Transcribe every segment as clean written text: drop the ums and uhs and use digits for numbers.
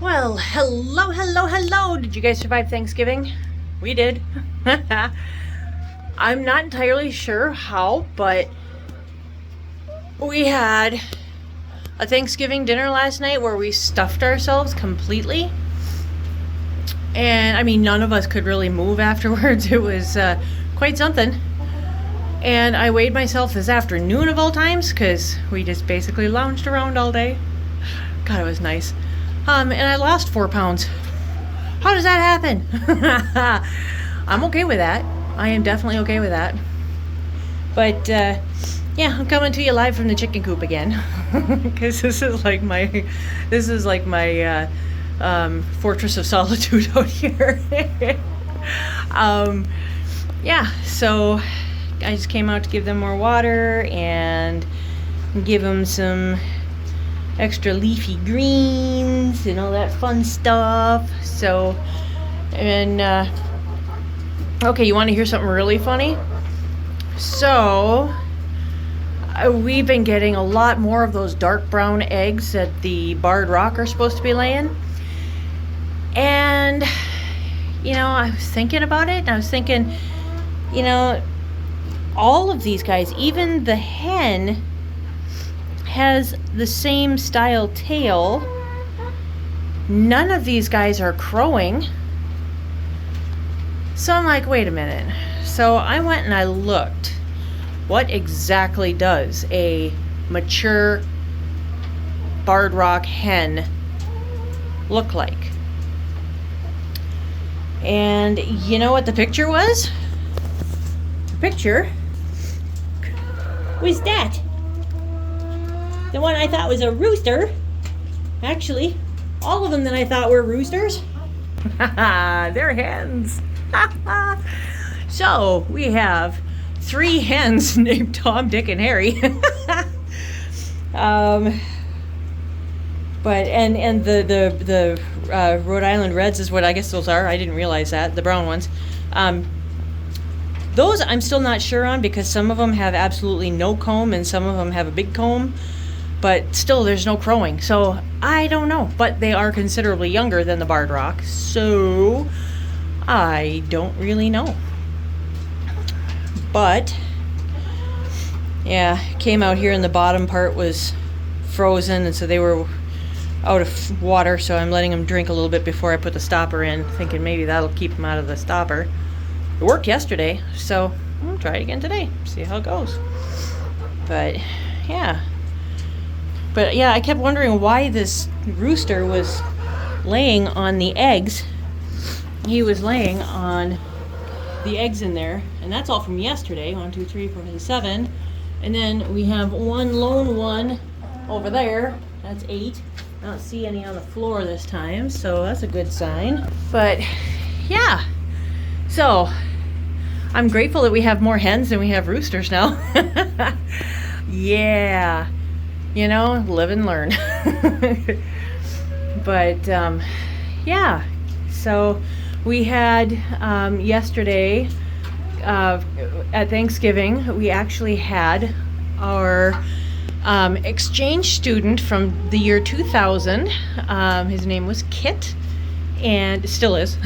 Well, hello, hello, hello. Did you guys survive Thanksgiving? We did. I'm not entirely sure how, but we had a Thanksgiving dinner last night where we stuffed ourselves completely. And I mean, none of us could really move afterwards. It was quite something. And I weighed myself this afternoon of all times because we just basically lounged around all day. God, it was nice. And I lost 4 pounds. How does that happen? I'm okay with that. I am definitely okay with that. But yeah, I'm coming to you live from the chicken coop again, because this is like my fortress of solitude out here. Yeah, so I just came out to give them more water and give them some extra leafy greens and all that fun stuff. So, and okay, you want to hear something really funny? So we've been getting a lot more of those dark brown eggs that the barred rock are supposed to be laying. And I was thinking about it, and I was thinking, all of these guys, even the hen has the same style tail. None of these guys are crowing. So I'm like, wait a minute. So I went and I looked. What exactly does a mature barred rock hen look like? And you know what the picture was? The picture was that. The one I thought was a rooster. Actually, all of them that I thought were roosters, they're hens. So we have 3 hens named Tom, Dick, and Harry. But and the Rhode Island Reds is what I guess those are. I didn't realize that, the brown ones. Those I'm still not sure on, because some of them have absolutely no comb and some of them have a big comb. But still, there's no crowing, so I don't know. But they are considerably younger than the barred rock, so I don't really know. But yeah, came out here and the bottom part was frozen, and so they were out of water, so I'm letting them drink a little bit before I put the stopper in, thinking maybe that'll keep them out of the stopper. It worked yesterday, so I'll try it again today, see how it goes. But yeah. But yeah, I kept wondering why this rooster was laying on the eggs. He was laying on the eggs in there, and that's all from yesterday. 1, 2, 3, 4, 5, 7. And then we have one lone one over there. That's 8. I don't see any on the floor this time, so that's a good sign. But yeah, so I'm grateful that we have more hens than we have roosters now. Yeah. Live and learn. But yeah, so we had yesterday at Thanksgiving, we actually had our exchange student from the year 2000. His name was Kit, and still is.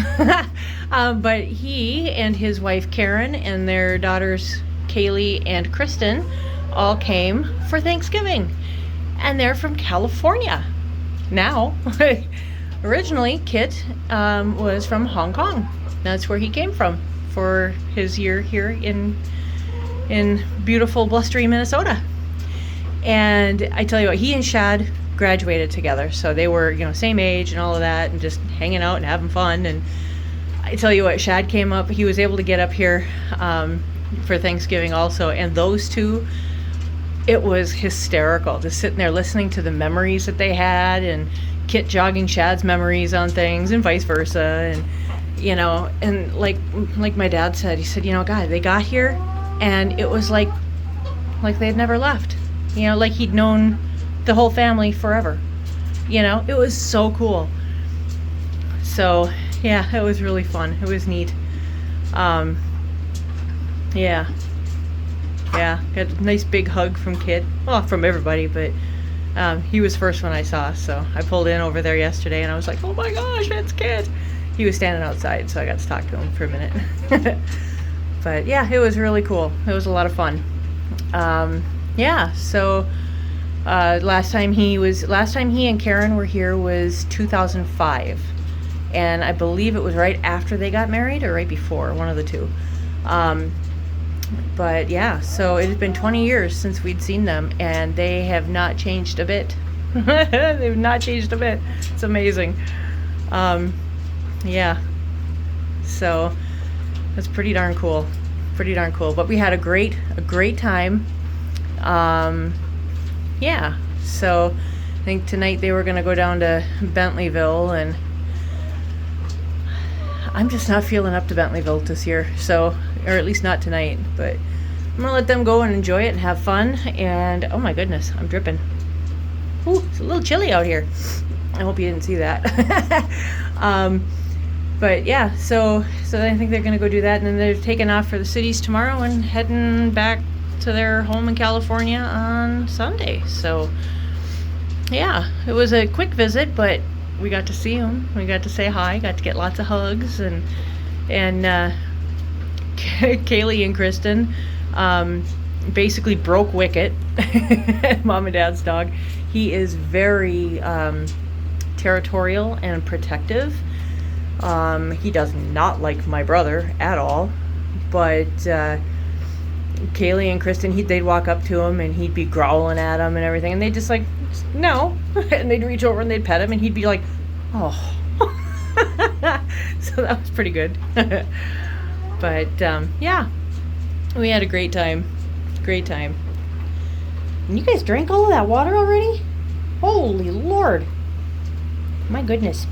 But he and his wife Karen and their daughters Kaylee and Kristen all came for Thanksgiving. And they're from California now. Originally, Kit was from Hong Kong. That's where he came from for his year here in beautiful, blustery Minnesota. And I tell you what, he and Shad graduated together, so they were same age and all of that, and just hanging out and having fun. And I tell you what, Shad came up. He was able to get up here for Thanksgiving also, and those two. It was hysterical, just sitting there listening to the memories that they had, and Kit jogging Shad's memories on things, and vice versa. And and like my dad said, he said, God, they got here, and it was like they had never left. Like he'd known the whole family forever. It was so cool. So yeah, it was really fun. It was neat. Yeah. Yeah, got a nice big hug from Kit. Well, from everybody, but He was first one I saw, so I pulled in over there yesterday, and I was like, oh my gosh, that's Kit. He was standing outside, so I got to talk to him for a minute. But yeah, it was really cool. It was a lot of fun. Yeah, so last time he and Karen were here was 2005, and I believe it was right after they got married or right before, one of the two. But yeah, so it has been 20 years since we'd seen them, and they have not changed a bit. They've not changed a bit. It's amazing. Yeah, so that's pretty darn cool. But we had a great time. Yeah, so I think tonight they were going to go down to Bentleyville, and I'm just not feeling up to Bentleyville this year, so, or at least not tonight, but I'm going to let them go and enjoy it and have fun. And oh my goodness, I'm dripping. Ooh, it's a little chilly out here. I hope you didn't see that. But yeah, so I think they're going to go do that, and then they're taking off for the cities tomorrow and heading back to their home in California on Sunday. So yeah, it was a quick visit, but we got to see them. We got to say hi, got to get lots of hugs, and Kaylee and Kristen basically broke Wicket, Mom and Dad's dog. He is very territorial and protective. He does not like my brother at all, but Kaylee and Kristen, they'd walk up to him and he'd be growling at him and everything, and they'd just like, no, and they'd reach over and they'd pet him, and he'd be like, oh. So that was pretty good. But yeah, we had a great time. And you guys drank all of that water already? Holy Lord, my goodness.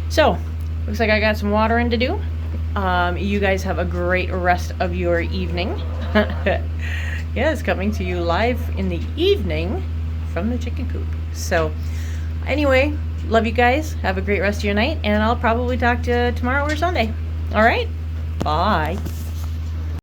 So looks like I got some watering to do. You guys have a great rest of your evening. Yeah, it's coming to you live in the evening from the chicken coop. So anyway, love you guys. Have a great rest of your night, and I'll probably talk to you tomorrow or Sunday. All right? Bye.